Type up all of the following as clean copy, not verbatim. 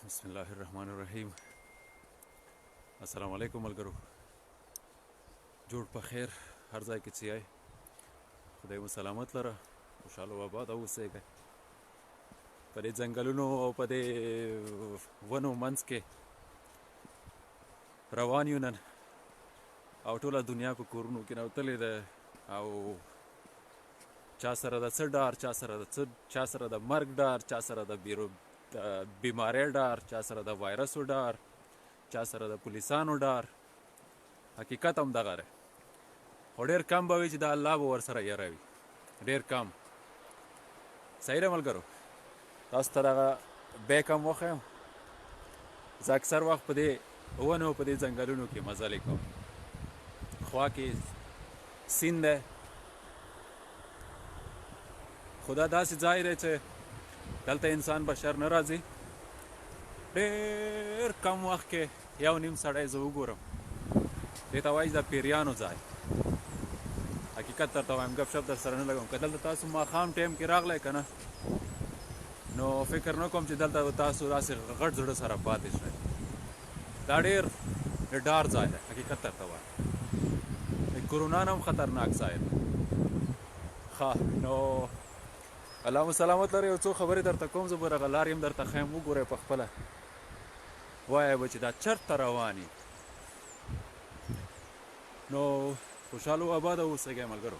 بسم الله الرحمن الرحیم. السلام علیکم ملګرو، جوړ په خیر هر ځای کې چې یای، خدای مو سلامت لره، خوشحاله او آباد اوسئ. په دې ځنګلونو او په دې ونو منځ کې روان یو نن، او ټوله دنیا په کورونو کې نوتلې ده، او چا سره د څه ډار، چا سره د مرګ ډار، چا سره د بیمارۍ ډار، چا سره د وایرسو ډار، چا سره د پولیسانو ډار. حقیقت هم دغه دی، خو ډېر کم به وي چې د الله به ورسره یره وي، ډېر کم. صحیح ده ملګرو، تاسو ته دغه بیک هم وښیم. زه اکثر وخت په دې ونو په دې ځنګلونو کې مزلې کوم، خوا کې سیند دی، خو دا داسې ځای دی چې دلته انسان بشر نه راځي. ډېر کم وخت کې یو نیم سړی زه وګورم، دې ته وایي د پیریانو ځای. حقیقت درته وایم، ګپ شپ در سره نه لګوم. که دلته تاسو ماښام ټایم کې راغلی که نه، نو فکر نه کوم چې دلته تاسو داسې غټ زړه سره پاتې شئ. دا ډېر ډار ځای دی، حقیقت درته وایم. کرونا نه هم خطرناک ځای دی. ښه، نو الله مو سلامت لري. یو څو خبرې درته کوم، زه به دغه لارې هم درته ښیم، وګورئ په خپله، وایه به چې دا چېرته روان یي. نو خوشحاله او آباده اوسئ ملګرو.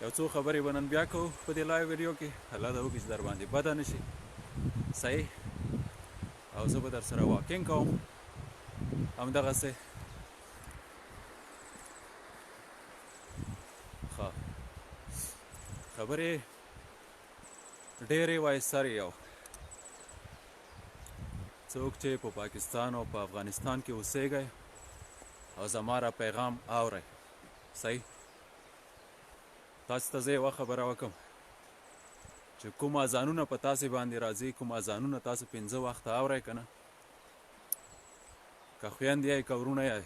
یو څو خبرې به نن بیا کوو په دې لایو ویډیو کې. الله دې وکړي چې در باندې بده نه شي. صحیح، او زه به در سره واکینګ کوم همدغسې. ښه، خبرې ډېرې وایسرې یو څوک چې په پاکستان او په افغانستان کې اوسېږئ او زما را پیغام اورئ. صحیح، تاسو ته زه یوه خبره وکړم چې کوم اذانونه په تاسې باندې راځي، کوم اذانونه تاسو 5 وخته اورئ که نه، که خویندې یئ که ورونه یئ،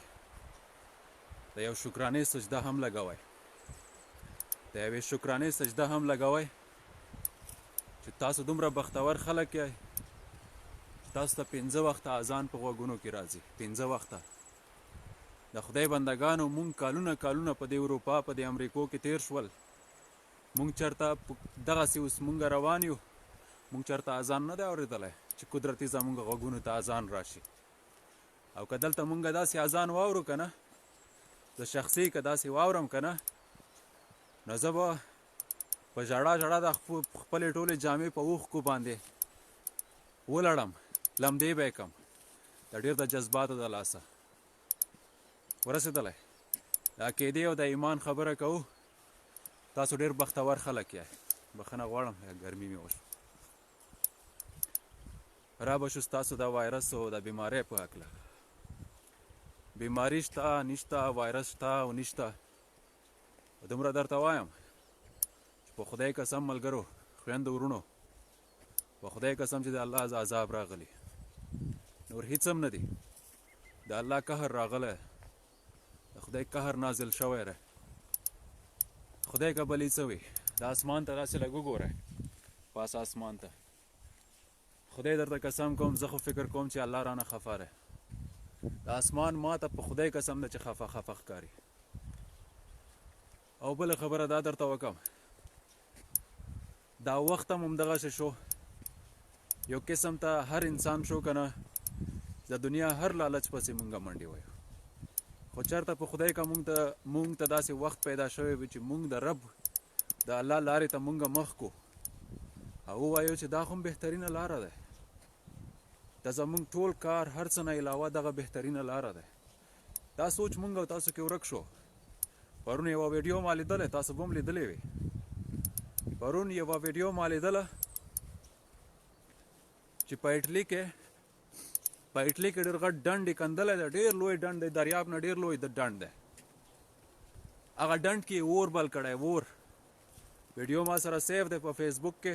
د یو شکرانې سجده هم لګوئ، د یوې شکرانې سجده هم لګوئ چې تاسو دومره بختور خلک یئ چې تاسو ته 5 وخته اذان په غوږونو کې راځي. 5 وخته. د خدای بندګانو، مونږ کالونه په دې اروپا، په دې امریکو کې تیر شول، مونږ چېرته دغسې اوس مونږ روان یو، مونږ چېرته اذان نه دی اورېدلی چې قدرتي زمونږ غوږونو ته اذان راشي. او که دلته مونږ داسې اذان واورو که نه، زه شخصي که داسې واورم که نه، نو زه به په ژړا د خپلې ټولې جامې په اوښکو باندې ولړم، لمدې به یې کړم. د ډېر د جذباتو د لاسه ورسېدلی. د عقیدې او د ایمان خبره کوو. تاسو ډېر بختور خلک یئ. بخښنه غواړم، ګرمي مې وشوه. را به شو ستاسو د وایرس او د بیمارۍ په هکله. بیماري شته نشته، وایرس شته او نشته، دومره درته وایم چې په خدای قسم ملګرو، خویندو ورونو، په خدای قسم چې د الله عذاب راغلی، نور هیڅ هم نه دي. د الله قهر راغلی، د خدای قهر نازل شوی دی. خدای که بلې څه وي، د اسمان ته داسې لږ وګورئ، پاس اسمان ته. خدای درته قسم کوم، زه خو فکر کوم چې الله رانه خفه دی. د اسمان ما ته په خدای قسم ده چې خفه ښکاري. او بله خبره دا درته وکړم، دا وخت هم همدغسې شو، یو قسم ته هر انسان شو که نه، د دنیا هر لالچ پسې مونږه منډې وایو. خو چېرته په خدای که مونږ ته داسې وخت پیدا شوی وي چې مونږ د رب د الله لارې ته مونږه مخ کو او ووایو چې دا خو هم بهترینه لاره ده، د زمونږ ټول کار هر څه نه علاوه دغه بهترینه لاره ده. دا سوچ مونږ او تاسو کې ورک شو. پرون یوه ویډیو ما لیدلی، تاسو به هم لیدلی وي. پرون یوه ویډیو ما لیدله چې په اټلي کې ډېر غټ ډنډ یې کندلی دی، ډېر لوی ډنډ دی، دریاب نه ډېر لوی ډنډ دی. هغه ډنډ کې یې اور بل کړی، اور. ویډیو ما سره سیف دی په فیسبوک کې،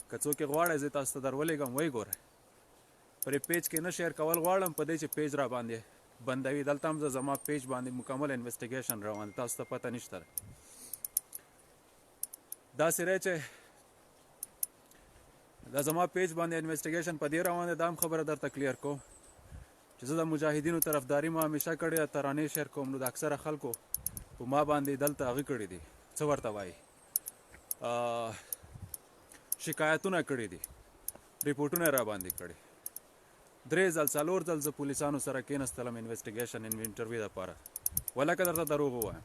که څوک یې غواړئ زه تاسو ته در ولېږم، ویې ګورئ. پر پیج کې نه شیر کول غواړم، په دې چې پیج را باندې بندوي. دلته هم زما پیج باندې مکمل انویسټیګیشن روان دی، تاسو ته پته نشته. داسې دی چې دا زما پیج باندې انویسټیګیشن په دې روان دی دا هم خبره درته کلیر کوم چې زه د مجاهدینو طرفداري ما همیشه کړې ده ترانې شعر کوم نو د اکثره خلکو په ما باندې دلته هغه کړي دي څه ورته وایي شکایتونه کړي دي ریپورټونه را باندې کړي 3 ځل 4 ځل زه پولیسانو سره کېناستلم انویسټیګیشن انټرویو دپاره ولکه درته دروغ ووایم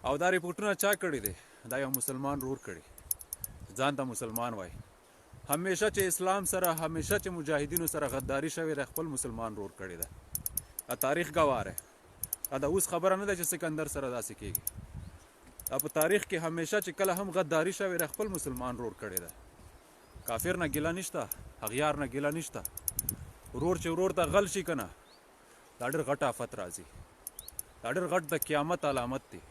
او دا ریپورټونه چا کړي دي دا یو مسلمان رور کړي ځان ته مسلمان وایي همیشه چې اسلام سره همیشه چې مجاهدینو سره غداری شوې ده خپل مسلمان رور کړی ده تاریخ ګواه دی دا اوس خبره نه ده چې سکندر سره داسې کېږي دا په تاریخ کې همیشه چې کله هم غداری شوې ده خپل مسلمان رور کړی ده کافر نه ګیله نشته اغیار نه ګیله نشته ورور چې ورور ته غل شي که نه دا ډېر غټ آفت راځي دا ډېر غټ د قیامت علامت دی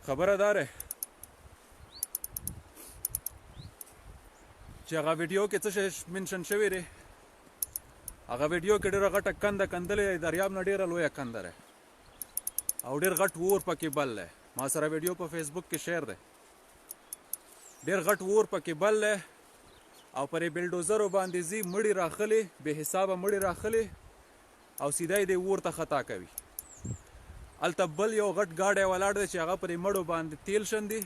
خبره دا دی چې هغه ویډیو کې څه شی منشن شوی دی هغه ویډیو کې ډېره غټه کنده کندلې دریاب نه ډېره لویه کنده دی او ډېر غټ اور پکې بل دی ما سره ویډیو په فیسبوک کې شیر دی ډېر غټ اور پکې بل دی او پرې بلډوزرو باندې ځي مړي راخلي بې حسابه مړي راخلي او سیده یې دې اور ته خطا کوي هلته بل یو غټ ګاډی ولاړ دی چې هغه پرې مړو باندې تیل شندي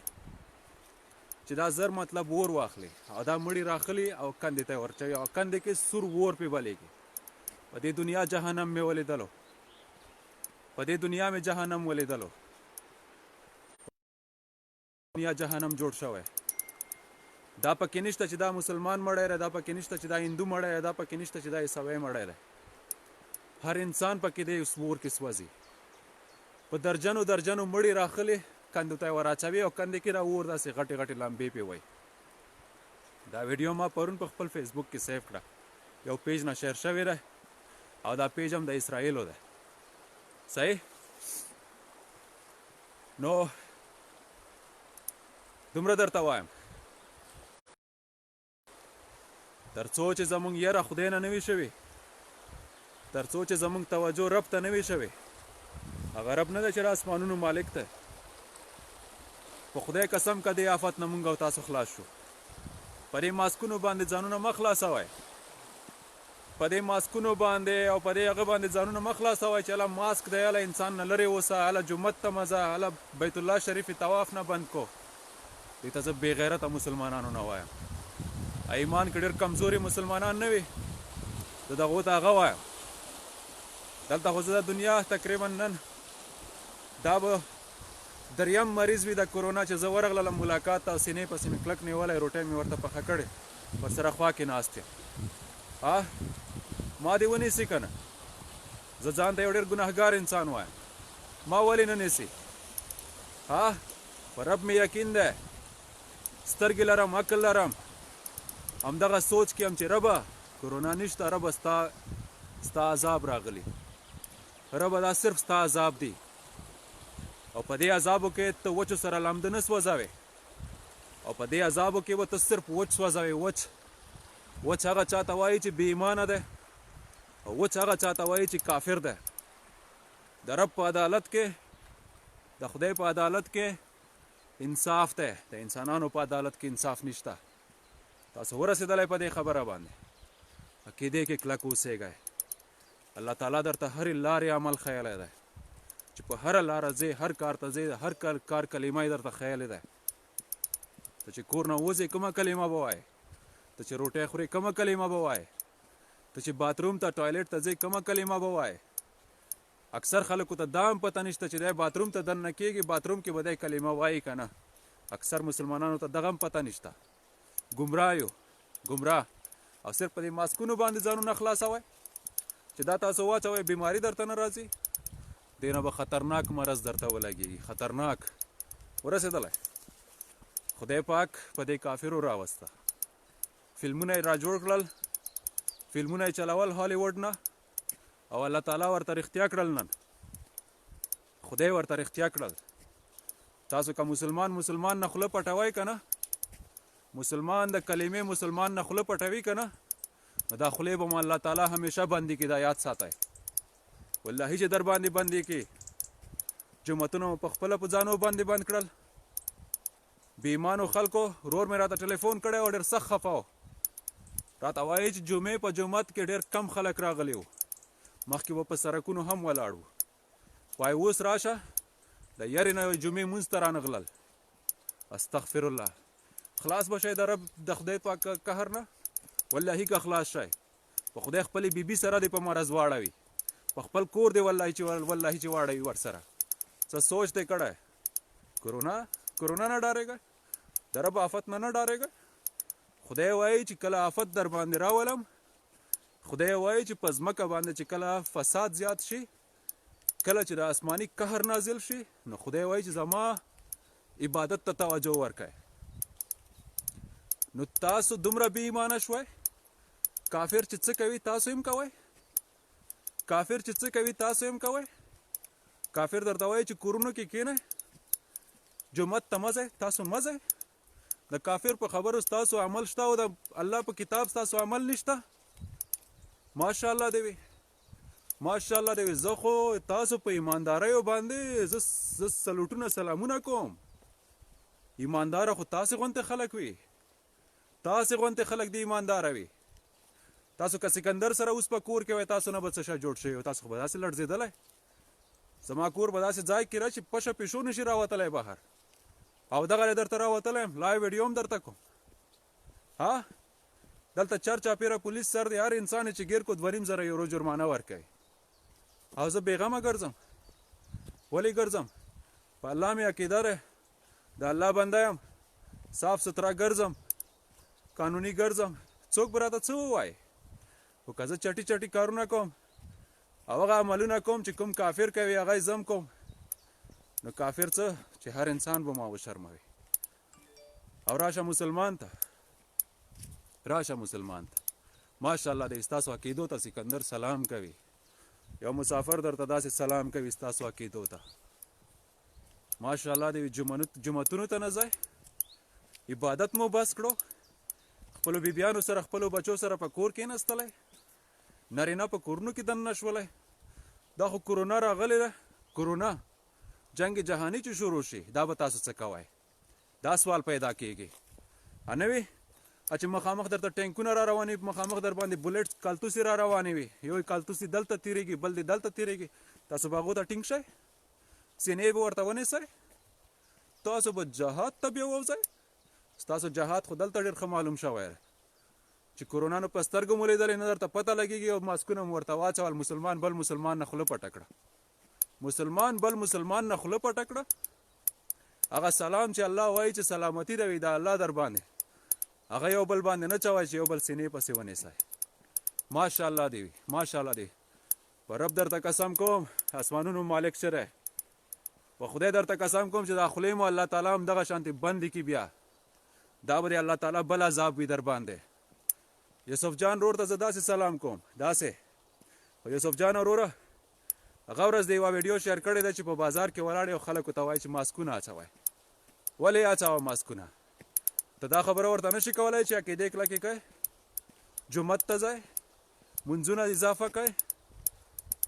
چې دا زر مطلب اور واخلي او دا مړي راخلي او کندې ته ورچوي او کندې کې سور اور پې بلیږي په دې دنیا جهنم مې ولیدلو په دې دنیا مې جهنم ولیدلو دنیا جهنم جوړ شوی دا پکې نشته چې دا مسلمان مړی دی دا پکې نشته چې دا هندو مړی دی دا پکې نشته چې دا عیسوی مړی دی هر انسان پکې دی اور کې سوځي په درجنو درجنو مړي راخلي کندو ته یې وراچوي او کندې کې دا اور داسې غټې غټې لمبې پې وایي دا ویډیو ما پرون په خپل فیسبوک کې سیف کړه یو پیج نه شیر شوی دی او دا پیج هم د اسرائیلو دی صحیح نو دومره درته وایم تر څو چې زمونږ یره خدای نه وي شوې تر څو چې زمونږ توجه رب ته نه وي شوې هغه رب نه دی چې د اسمانونو مالک دی په خدای قسم که دې آفت نه مونږ او تاسو خلاص شو په دې ماسکونو باندې ځانونه مه خلاصوئ په دې ماسکونو باندې او په دې هغه باندې ځانونه مه خلاصوئ چې هله ماسک دی هله انسان نه لرې اوسه هله جومت ته مه ځه هله بیت الله شریف طواف نه بند کو دې ته زه بې غیرته مسلمانانو نه وایم ایمان کې ډېر کمزوري مسلمانان نه وي زه دغو ته هغه وایم دلته خو زه د دنیا تقریبا نن دا به دریم مریض وي د کرونا چې زه ورغلم ملاقات ته او سینې پسې مې کلک نیولی روټۍ مې ورته پخه کړې ورسره خوا کې ناست یم ما دې ونیسي که نه زه ځان ته یو ډېر ګناهګار انسان وایم ما ولې نه نیسي په رب مې یقین دی سترګې لرم عقل لرم همدغه سوچ کې یم چې ربه کرونا نشته ربه ستا عذاب راغلی ربه دا صرف ستا عذاب دی او په دې عذابو کې ته وچو سره لامده نه سوځوې او په دې عذابو کې به ته صرف وچ سوځوې وچ هغه چاته وایي چې بې ایمانه دی او وچ هغه چاته وایي چې کافر دی د رب په عدالت کې د خدای په عدالت کې انصاف دی د انسانانو په عدالت کې انصاف نشته تاسو ورسېدلی په دې خبره باندې عقیدې کې کلک اوسېږئ الله تعالی درته هرې لارې عمل ښیلی دی چې په هره لاره ځې هر کار ته ځې هر کار کلمه یې درته ښیلی دی ته چې کور نه وځې کومه کلمه به وایې ته چې روټۍ خورې کومه کلمه به وایې ته چې باتروم ته ټوایلټ ته ځې کومه کلمه به وایې اکثر خلکو ته دا هم پته نشته چې دی باتروم ته دننه کېږي باتروم کې به دی کلمه وایي که نه اکثر مسلمانانو ته دغه هم پته نشته ګمراه یو ګمراه او صرف په دې ماسکونو باندې ځانونه خلاصوئ چې دا تاسو واچوئ بیماري درته نه راځي دې نه به خطرناک مرض درته ولګېږي خطرناک ورسېدلی خدای پاک په دې کافرو راوسته فلمونه یې را جوړ کړل فلمونه یې چلول هالیوډ نه او الله تعالی ورته رښتیا کړل نن خدای ورته رښتیا کړل تاسو که مسلمان نه خوله پټوئ که نه مسلمان د کلمې مسلمان نه خوله پټوي که نه نو دا خولې به مو الله تعالی همیشه بندي کړي دا یاد ساتئ والله چې در باندې بندي کړي جوماتونه مو په خپله په ځانو باندې بند کړل بې ایمانو خلکو ورور مې راته ټلیفون کړی و ډېر سخت خفه و راته وایي چې جمعې په جومات کې ډېر کم خلک راغلي وو مخکې به په سرکونو هم ولاړ وو وایي اوس راشه د یارې نه جمعې مونځ ته رانغلل استغفر الله خلاص به شئ د رب د خدای پاک قهر نه والله که خلاص شئ په خدای خپلې بیبي سره دې په مرض واړوي په خپل کور دې والله چې واړوي ورسره څه سوچ دې کړی کرونا نه ډارېږئ د رب آفت نه ډارېږئ خدای وایي چې کله آفت در باندې راولم خدای وایي چې په ځمکه باندې چې کله فساد زیات شي کله چې د آسماني قهر نازل شي نو خدای وایي چې زما عبادت ته توجه ورکړئ نو تاسو دومره بې ایمانه شوئ کافر چې څه کوي تاسو هم کوئ کافر درته وایي چې کورونو کې کښېنئ جومات ته مه ځئ تاسو مه ځئ د کافر په خبرو ستاسو عمل شته او د الله په کتاب ستاسو عمل نشته ماشاءالله دې وي زه خو تاسو په ایمانداریو باندې زه سلوټونه سلامونه کوم ایمانداره خو تاسې غونتې خلک وي دې ایمانداره وي تاسو که سکندر سره اوس په کور کې وای تاسو نه به څه شی جوړ شوی تاسو خو به داسې لړزېدلی زما کور به داسې ځای کې راشي پشه پیشو نشي راوتلی بهر او دغه درته راوتلی یم لایو ویډیو هم درته کوم ها دلته چرچاپیره پولیس سر دی هر انسان چې ګیر کو 2.5 یورو جرمانه ورکوي او زه بېغمه ګرځم ولې ګرځم په الله مې عقیده ده د الله بنده یم صاف ستره ګرځم قانوني ګرځم څوک به راته څه ووایي خو که زه چټي کارونه کوم او هغه عملونه کوم چې کوم کافر کوي هغه یې زم کوم نو کافر څه چې هر انسان به ما وشرموي او راشه مسلمان ته ماشاءالله د ستاسو عقیدو ته سکندر سلام کوي یو مسافر درته داسې سلام کوي ستاسو عقیدو ته ماشاءالله د جوماتونو ته نه ځئ عبادت مو بس کړو خپلو بیبیانو سره خپلو بچو سره په کور کېناستلی نارینه په کورونو کې دننه شولی دا خو کرونا راغلی ده کرونا جنگ جهانی چې شروع شي دا به تاسو څه کوئ دا سوال پیدا کېږي نه وي چې مخامخ درته ټینکونه را روانې مخامخ در باندې بولټ کالتوسې را روانې وي یو کالتوسې دلته تېرېږي بل دې دلته تېرېږي تاسو به هغو ته ټینګ شئ سینې به ورته ونیسئ تاسو به جهاد ته بیا ووځئ ستاسو جهاد خو دلته ډېر ښه معلوم شوی چې کرونا نو په سترګو مو لیدلی نه درته پته لګېږي او ماسکونه مو ورته واچول مسلمان بل مسلمان نه خوله پټه کړه هغه سلام چې الله وایي چې سلامتی ده وي د الله در باندې هغه یو بل باندې نه چوئ چې یو بل سینې پسې ونیسئ ماشاءالله دې وي په رب درته قسم کوم اسمانونو مالک چې دی په خدای درته قسم کوم چې دا خولې مو الله تعالی هم دغه شانتې بندې کړي بیا دا به الله تعالی بل عذاب وي در باندې یوسف جان رور ته زه داسې سلام کوم داسې خو یوسف جان وروره هغه ورځ د یوه ویډیو شیر کړې ده چې په بازار کې ولاړ یو خلکو ته وایي چې ماسکونه اچوئ ولې اچوه ماسکونه ته دا خبره ورته نشي کولی چې عقیدې کلکې کوئ جومات ته ځئ منځونه اضافه کوئ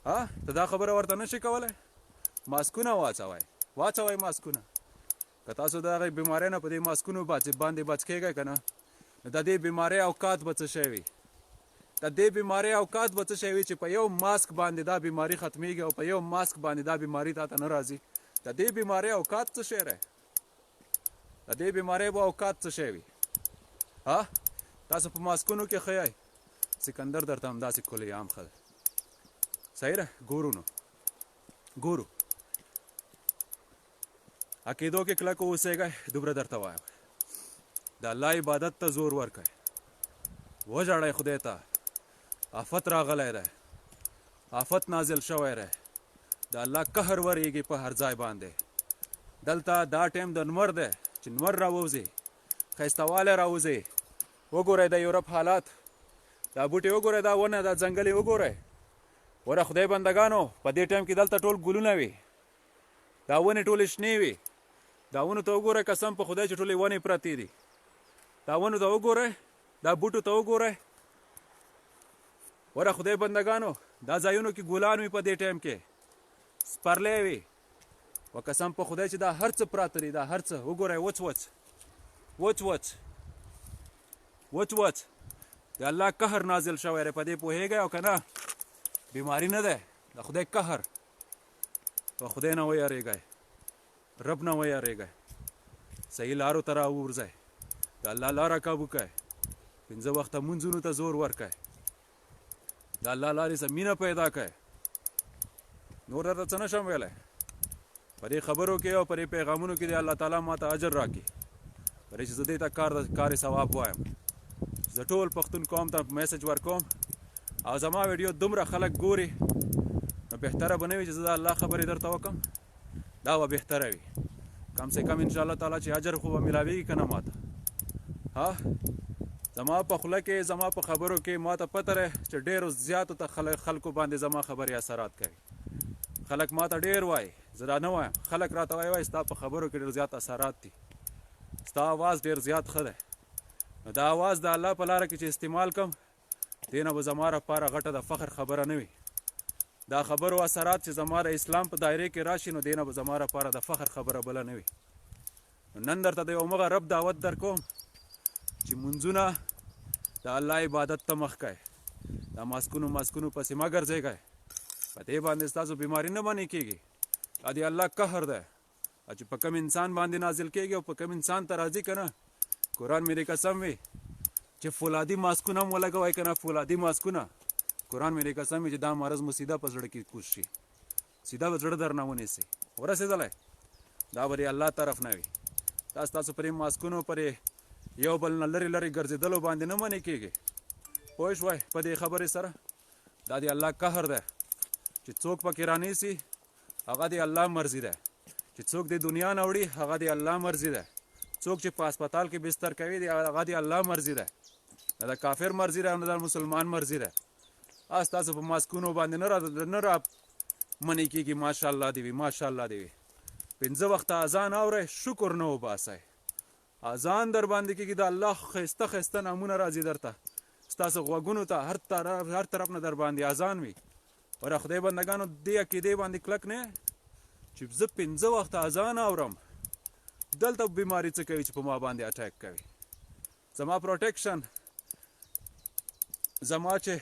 ته دا خبره ورته نشي کولی ماسکونه واچوئ ماسکونه که تاسو د هغې بیمارۍ نه په دې ماسکونو باندې بچ کېږئ که نه نو د دې بیمارۍ اوقات به څه شی وي چې په یو ماسک باندې دا بیماری ختمیږي او په یو ماسک باندې دا بیماری تاته نه راځي د دې بیماری اوقات څه شی دی د دې بیماری به اوقات څه شی وي تاسو په ماسکونو کې ښه یئ سکندر درته همداسې کلی عام ښه دی صحیح ده ګورو عقیدو کې کلکه اوسېږئ دومره درته وایم د الله عبادت ته زور ورکړئ وژاړئ خدای ته آفت راغلی دی آفت نازل شوی دی د الله قهر ورېږي په هر ځای باندې دلته دا ټیم د لمر دی چې لمر راوځي ښایستهوالی راوځي وګورئ د یورپ حالات دا بوټي وګورئ دا ونه دا ځنګل یې وګورئ وره خدای بندګانو په دې ټیم کې دلته ټول ګلونه وي دا ونې ټولې شنې وي دا ونو ته وګورئ قسم په خدای چې ټولې ونې پرتې دي دا ونو ته وګورئ دا بوټو ته وګورئ وره خدای بندګانو دا ځایونو کې ګلان وي په دې ټایم کې سپرلی وي و قسم په خدای چې دا هر څه پراته دي دا هر څه وګورئ وچ وچ د الله قهر نازل شوی دی، په دې پوهېږئ او که نه؟ بیماري نه دی، د خدای قهر. په خدای نه ویارېږئ، رب نه ویارېږئ، صحیح لارو ته راووځئ، د الله لاره کابو کړئ، 5 وخته مونځونو ته زور ورکړئ، د الله لارې سره مینه پیدا کړئ. نور درته څه نشم ویلی. په دې خبرو کې او په دې پیغامونو کې د الله تعالی ماته اجر راکړي، په دې چې زه دې ته کار ثواب وایم. زه ټول پښتون قوم ته میسج ورکوم او زما ویډیو دومره خلک ګوري، نو بهتره به نه وي چې زه د الله خبرې درته وکړم؟ دا به بهتره وي. کم سے کم انشاءالله تعالی چې اجر خو به میلاویږي که نه ماته؟ ها، زما په خوله کې، زما په خبرو کې ماته پته دی چې ډېرو زیاتو ته خلکو باندې زما خبرې اثرات کوي. خلک ماته ډېر وایي، زه دا نه وایم، خلک راته وایي ستا په خبرو کې ډېر زیات اثرات دي، ستا اواز ډېر زیات ښه دی. نو دا اواز د الله په لاره کې چې استعمال کړم، دې نه به زما لپاره غټه د فخر خبره نه وي. دا خبرو اثرات چې زما د اسلام په دایره کې راشي، نو دې نه به زما لپاره د فخر خبره بله نه وي. نن درته د یو مغه رب دعوت در کوم چې منځونه د الله عبادت ته مخ کړئ، دا ماسکونو پسې مه ګرځېږئ، په دې باندې ستاسو بیماري نه باندې کېږي. دا د الله قهر دی چې په کوم انسان باندې نازل کېږي او په کوم انسان ته راځي که نه. قرآن مې دې قسم وي چې فولادي ماسکونه هم ولګوئ که نه، فولادي ماسکونه، قرآن مې دې قسم وي چې دا مرض مو سیده په زړه کې کوز شي، سیده به زړه درنه ونیسي. ورسېدلی؟ دا به د الله طرف نه وي. دا ستاسو پرې ماسکونو پرې یو بل نه لرې ګرځېدلو باندې نه منې کېږي. پوه شوئ په دې خبرې سره؟ دا د الله قهر دی چې څوک پکې رانیسي، هغه د الله مرضي ده. چې څوک د دنیا نه وړي، هغه د الله مرضي ده. څوک چې په هسپتال کې بستر کوي، هغه د الله مرضي ده. نه د کافر مرضي ده، نه د مسلمان مرضي ده. ستاسو په ماسکونو باندې نه را منې کېږي. ماشاءالله دې وي، ماشاءالله دې وي. 5 وخته اذان اورئ، شکر نه وباسئ. اذان در باندې کېږي، د الله ښایسته ښایسته نامونه راځي درته، ستاسو غوږونو ته هر طرف نه در باندې اذان وي. ور خدای بندگانو دې عقیدې باندې کلک نه چې زه 5 وخته اذان اورم، دلته بیماري څه کوي چې په ما باندې اټیک کوي. زما پروټیکشن، زما چې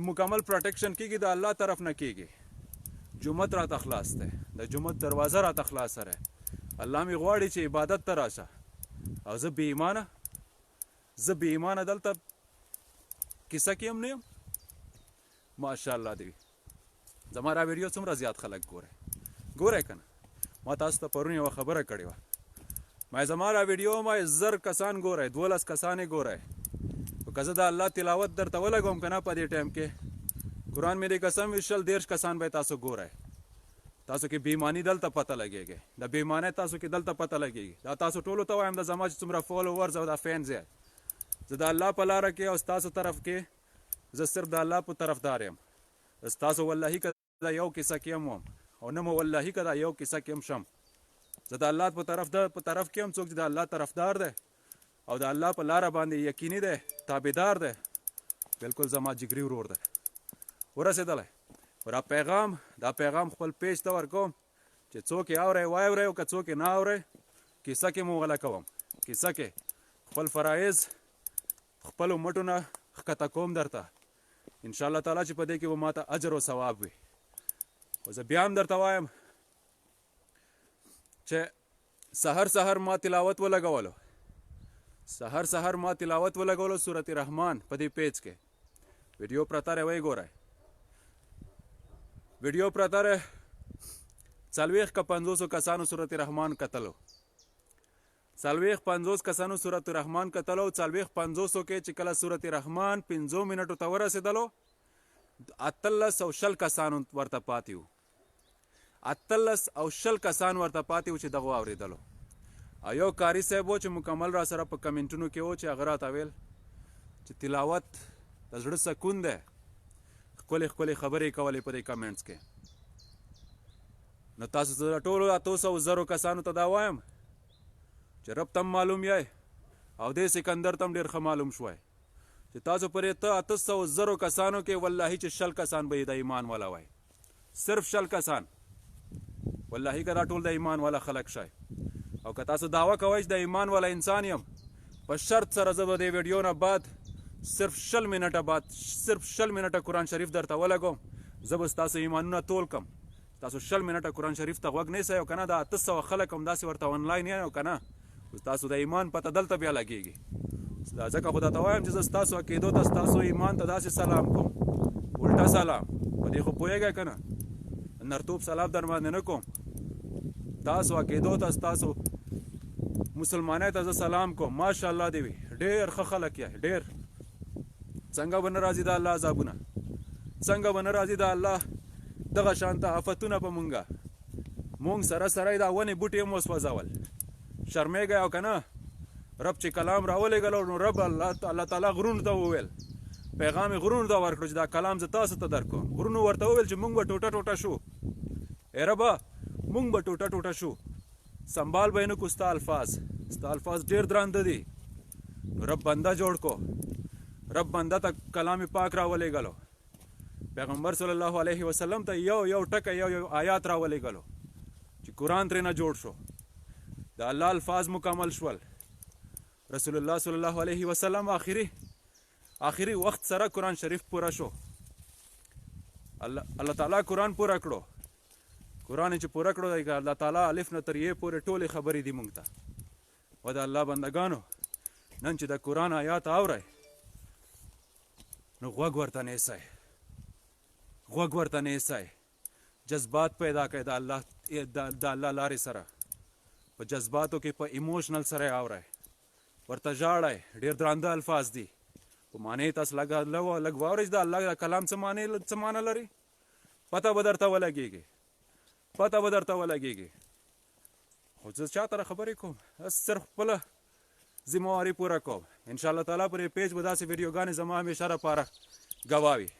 مکمل پروټیکشن کېږي د الله طرف نه کېږي. جومات راته خلاص دی، د جومات دروازه راته خلاصه ده. الله مې غواړي چې عبادت ته راشه او زه بې ایمانه دلته کیسه کې هم نه یم. ماشاءالله دې وي. زما را ویډیو څومره زیات خلک ګورئ که نه؟ ما تاسو ته پرون یوه خبره کړې وه، ما زما را ویډیو 1000 کسان ګورئ، 12 کسان یې ګورئ. که زه د الله تلاوت درته ولګوم که نه په دې ټایم کې، قرآن مې دې قسم وي 100-150 کسان به تاسو ګورئ. تاسو کې بېایماني دلته پته لګېږي، د بېایمانۍ تاسو کې دلته پته لګېږي. دا تاسو ټولو ته وایم، د زما چې څومره فالوورز او دا فینز یې، زه د الله په لاره کې او ستاسو طرف کې زه صرف د الله په طرفدار یم. ستاسو واللهي که دا یو کیسه کې هم وم او نه مو واللهي که دا یو کیسه کې هم شم، زه د الله په طرف کې هم څوک چې د الله طرفدار دی او د الله په لاره باندې یقیني دی، تابعدار دی، بلکل زما جګري ورور دی. ورسېدلی؟ دا پیغام خپل پیج ته ورکوم چې څوک یې اورئ واورئ، او که څوک یې نه اورئ، کیسه کې مغله کوم، کیسه کې خپل فرایض خپلو مټو نه ښکته کوم درته، انشاءالله تعالی چې په دې کې به ماته اجر او ثواب وي. خو زه بیا هم درته وایم چې سحر ما تلاوت ولګولو سورت رحمان په دې پیج کې ویډیو پرته دی، وی ګورئ. ویډیو پرته دی، 40-50 کسانو سورت رحمان کتلو، 40-50 کسانو سورت رحمان کتلو. 40-50 کې چې کله سورت رحمان 5 منټو ته ورسېدلو، 18 کسانو ورته پاتې وو، 18 کسان ورته پاتې وو چې دغه واورېدلو. او یو کاري صاحب و چې مکمل را سره په کمنټونو کې و چې هغه راته ویل چې تلاوت د زړه سکون دی، ښکلې خبرې کولې په دې کمنټس کې. نو تاسو ته ټولو 800 کسانو ته دا وایم چې رب تم معلوم یای او دې سکندر تم ډېر ښه معلوم شوی چې تاسو پرې 800 کسانو کې واللهي چې 60 کسان به د ایمان والا وای، صرف 60 کسان. واللهي که دا ټول د ایمان والا خلک شای. او که تاسو دعوه کوئ چې د ایمان والا انسان یم په شرط سره زه به د ویډیو نه بعد صرف 20 منټه قرآن شریف درته ولګوم زه به ستاسو ایمانونه تول کم تاسو 20 منټه قرآن شریف ته غوږ نیسئ او که نه د 800 خلک هم داسې ورته آنلاین یې او که نه تاسو د ایمان پته دلته بیا لګېږي ځکه خو درته وایم چې زه ستاسو عقیدو ته ستاسو ایمان ته داسې سلام کوم الټه سلام په دې خو پوهېږئ که نه نرتوب سلام در باندې نه کوم تاسو عقیدو ته ستاسو مسلمانۍ ته زه سلام کوم ماشاءالله دې وي ډېر ښه خلک یې ډېر څنګه به نه راځي د الله عذابونه څنګه به نه راځي د الله دغه شانته آفتونه په مونږ سره سره دا ونې بوټي هم وسوځول شرمېږئ او که نه رب چې کلام راولېږلو نو رب الله تعالی غرونو ته وویل پیغام یې غرونو ته ورکړو چې دا کلام زه تاسو ته درکوم غرونو ورته وویل چې مونږ به ټوټه شو ای ربه مونږ به ټوټه شو سنبال به یې نه کړو ستا الفاظ ډېر درانده دي نو رب بنده جوړ کو رب بنده ته کلام پاک راولېږلو پیغمبر صلی الله علیه وسلم ته یو ټکی یو آیات راولېږلو چې قرآن ترېنه جوړ شو د الله الفاظ مکمل شول رسول الله صلی الله علیه وسلم آخري وخت سره قرآن شریف پوره شو الله تعالی قرآن پوره کړو قرآن چې پوره کړو دی الله تعالی الف نه تر یې پورې ټولې خبرې دي مونږ ته و د الله بندګانو نن چې د قرآن آیات اورئ نو غوږ ورته نیسئ جذبات پیدا کړئ د الله لارې سره په جذباتو کې په ایموشنل سره اورئ ورته ژاړئ ډېر درانده الفاظ دي په معنی تاسو لږ واورئ چې د الله د کلام څه معنی لري پته به درته ولګېږي خو زه چا سره خبرې کوم صرف خپله ذمهواري پوره کوم انشاءالله تعالی پر پیج به داسې ویډیوګانې زما همیشه لپاره ګواه وي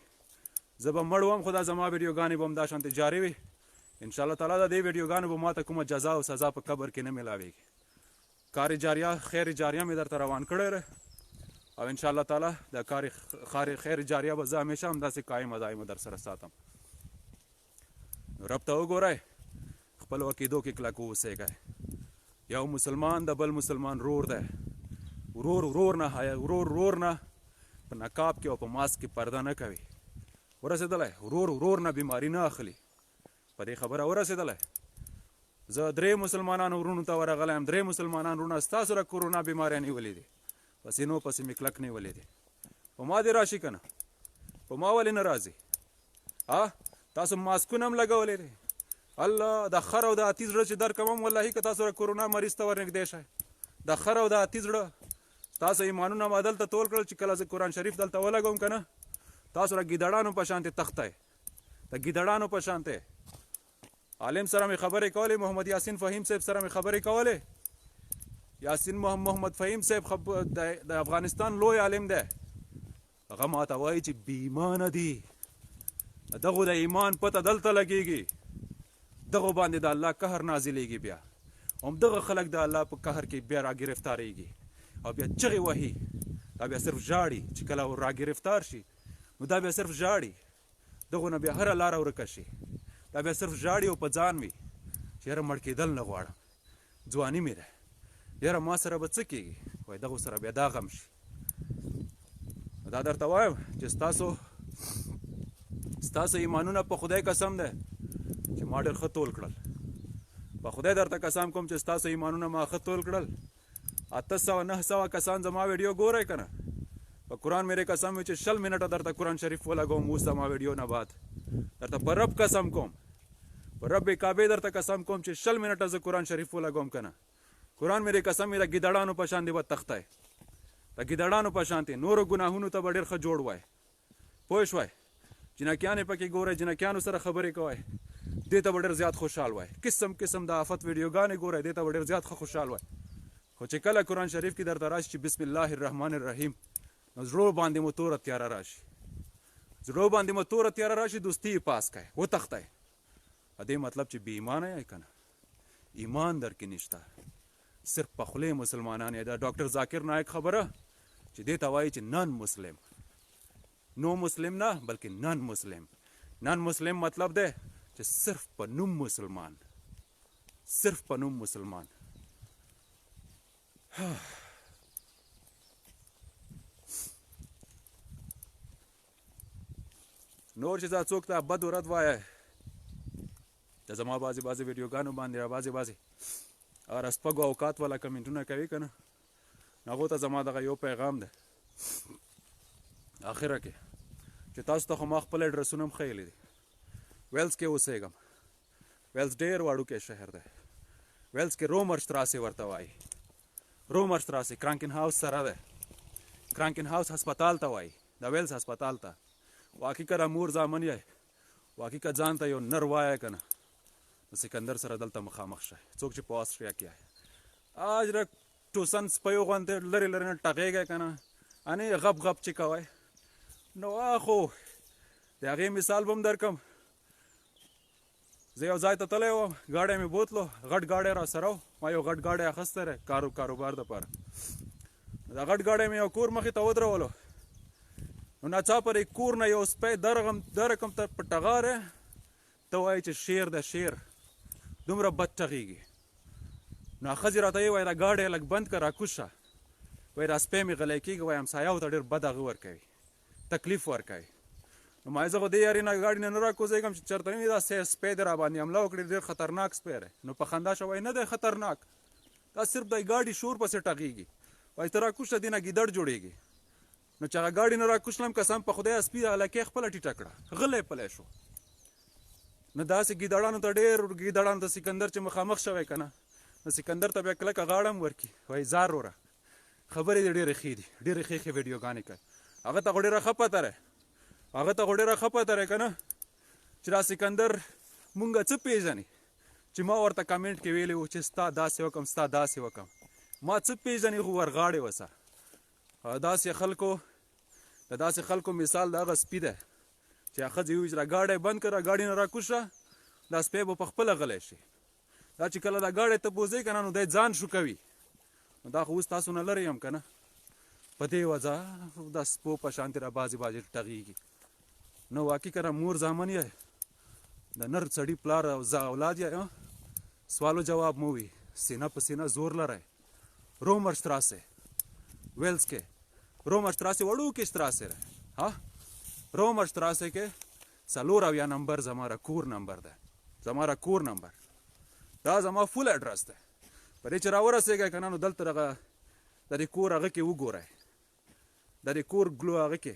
زه به مړ وم خو دا زما ویډیوګانې به هم دا شانتې جاري وي انشاءالله تعالی د دې ویډیوګانو به ماته کومه جزا او سزا په قبر کې نه میلاویږي کار جاریه خیر جاریه مې درته روان کړی دی او انشاءالله تعالی د خیر جاریه به زه همیشه همداسې قایمه دایمه در سره ساتم نو رب ته وګورئ خپلو عقیدو کې کلک واوسېږئ یو مسلمان د بل مسلمان رور دی ورور نه په نقاب کې او په ماسک کې پرده نه کوي ورسېدلی ورور نه بیماري نه اخلي په دې خبره ورسېدلی زه 3 مسلمانانو ورونو ته ورغلی یم 3 مسلمانان ورونه ستاسو سره کورونا بیماریه نیولې دي په سینو پسې مې کلک نیولې دي په ما دې راشي که نه په ما ولې نه راځي تاسو ماسکونه هم لګولې دي الله د خر او د اتي زړه چې درکم هم واللهي که تاسو سره کورونا مریض ته ورنږدې شئ د خر او د اتي زړه تاسو ایمانونه ما دلته تول کړل چې کله زه قرآن شریف دلته ولګوم که نه تاسو سره ګیدړانو په شانتې تختی د ګیدړانو په شانتې عالم سره مې خبرې کولې محمد یاسین فهیم صاحب سره مې خبرې کولې یاسین محمد فهیم صاحب د افغانستان لوی عالم دی هغه ماته وایي چې بې ایمانه دي دغو د ایمان پته دلته لګېږي دغو باندې د الله قهر نازلېږي بیا همدغه خلک د الله په قهر کې بیا راګرفتارېږي او بیا چغې وهي دا بیا صرف ژاړي چې کله راګرفتار شي نو دا بیا صرف ژاړي دغو نه بیا هره لاره ورکه شي دا بیا صرف ژاړي او په ځان وي چې یاره مړ کېدل نه غواړم ځواني مې ده یاره ما سره به څه کېږي وایي دغو سره بیا دا غم شي دا درته وایم چې ستاسو ایمانونه په خدای قسم ده چې ما ډېر ښه تول کړل په خدای درته قسم کوم چې ستاسو ایمانونه ما ښه تول کړل 800-900 کسان زما ویډیو ګورئ که نه په قرآن میرے قسم وي چې 20 منټه درته قرآن شریف ولګوم اوس زما ویډیو نه بعد درته په رب قسم کوم په رب کعبې درته قسم کوم چې 20 منټه زه قرآن شریف ولګوم که نه قرآن میرے قسم وي د ګیدړانو په شان دی به تختی د ګیدړانو په شانتې نورو ګناهونو ته به ډېر ښه جوړ وای پوه شوئ جنکیانې پکې ګورئ جنکیانو سره خبرې کوئ دې ته به ډېر زیات خوشحال وای قسم د آفت ویډیوګانې ګورئ دې ته به ډېر زیات ښه خوشحال وای خو چې کله قرآن شریف کې درته راشي چې بسم الله الرحمن الرحیم نو زړو باندې مو توره تیاره راشي دوستي یې پاس کړئ وتښتئ دې مطلب چې بې ایمانه یې که نه ایمان در کې نشته صرف په خولې مسلمانان یې د ډاکټر ذاکر نایک خبره چې دې ته وایي چې نن مسلم نو مسلم نه بلکې نن مسلم مطلب دی چې صرف په نوم مسلمان نور چې دا څوک ته بد ورد وایه د زما بعضې ویډیوګانو باندې را بعضې هغه سپږو اوقات والا کمنټونه کوي که نه هغو ته زما دغه یو پیغام دی اخره کې چې تاسو ته خو ما خپل اډرسونه هم ښیلي دي ویلز کې اوسېږم ویلز ډېر وړوکی شهر دی ویلز کې رومر شتراسې ورته وایي رومر شتراسې کرانکن هاوس سره دی کرانکن هاوس هسپتال ته وایي د ویلز هسپتال ته واقعي که مور زامن یې واقعي که ځان ته یو نر وایه که نه د سکندر سره دلته مخامخ شئ څوک چې په آسټریا کې یې آج را ټوسن سپیو غوندې لرې لرې نه ټغېږئ که نه انې غپ غپ چې کوئ نو خو د هغې مثال به هم درکړم زه یو ځای ته تللی وم ګاډی مې بوتلو غټ ګاډی را سره و ما یو غټ ګاډی اخیستی دی کاروبار دپاره دا غټ ګاډی مې یو کور مخې ته ودرولو نو ناڅاپه د کور نه یو سپی درکم ته په ټغار ته وایي چې شیر ده شیر دومره بد ټغېږي نو ښځې راته یې وایي دا ګاډی لږ بند که راکوز شه وایي دا سپی مې غلی کېږي وایي همسایهو ته ډېر بد هغه ورکوي تکلیف ورکوي نو ما زه خو دې یاري نه ګاډي نه نه راکوزېږم چې چېرته نه وي دا سپی دې راباندې حمله وکړي ډېر خطرناک سپی دی نو په خندا شه وایي نه دی خطرناک دا صرف د ګاډي شور پسې ټغېږي وایي ته راکوز شه دې نه ګیدړ جوړېږي نو چې هغه ګاډي نه راکوشلم قسم په خدای سپي هلکې خپله ټیټه کړه غلی پلی شو نو داسې ګیدړانو ته ډېر ګیدړانو ته سکندر چې مخامخ شوی که نه نو سکندر ته بیا کلکه غاړه هم ورکړي وایي زار وروره خبرې دې ډېرې ښې دي ډېرې ښې ویډیوګانې کوي هغه ته خو ډېره ښه پته دی هغه ته خو ډېره ښه پته دی که نه چې دا سکندر مونږ څه پېژني چې ما ورته کمنټ کې ویلي وو چې ستا داسې وکړم ستا داسې وکړم ما څه پېژني خو ورغاړې وسه د داسې خلکو مثال د هغه سپي دی چې هغه ښځې ووایي چې دا ګاډی بند کړه ګاډي نه راکوز شه دا سپی به په خپله غلی شي دا چې کله دا ګاډی ته بوځئ که نه نو دی ځان شو کوي نو دا خو اوس تاسو نه لرې یم که نه په دې وجه دا سپو په شانتې را بعضې ټغېږي نو واقعي که مور زامن یې د نر سړي پلار او اولاد یې سوال و جواب مو وي سینه په سینه زور لرئ رومر شتراسې ویلز کې رومر شتراسې وړوکې شتراسې دی رومر شتراسې کې 4 نمبر زما را کور نمبر دی زما را کور نمبر دا زما فول اډرس دی په دې چې راورسېږئ که نه نو دلته دغه د دې کور هغه کې وګورئ د دې کور ګلو هغه کې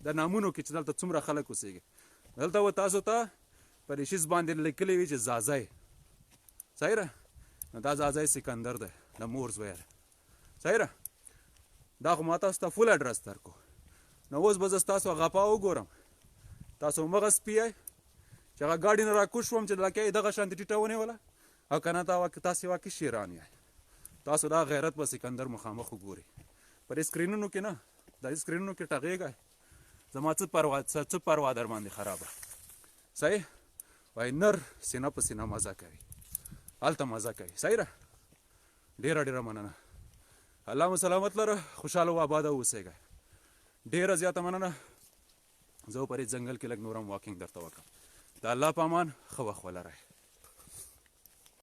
د نامونو کې چې دلته څومره خلک اوسېږي دلته به تاسو ته په دې شیز باندې لیکلی وي چې زازی صحیح ده نو دا زازی سکندر دی د مور زوی دی صحیح ده دا خو ما تاسو ته فول اډرس درکو نو اوس به زه ستاسو غپا وګورم تاسو همغه سپي یئ چې هغه ګاډي نه راکوز شوم چې لکه یې دغه شانتې ټیټه ونیوله او که نه تاسې واقعي شیران یئ تاسو دا غیرت به سکندر مخامخ وګورئ په دې سکرینونو کې نه د دې سکرینونو کې ټغېږئ زما څه پروا در باندې خرابه صحیح وایي نر سینه په سینه مزه کوي هلته مزه کوي صحیح ده ډېره مننه الله مو سلامت لره خوشحاله و آباده اوسېږئ ډېره زیاته مننه زه په دې ځنګل کې لږ نور هم واکینګ درته وکړم د الله په امان ښه وخت ولرئ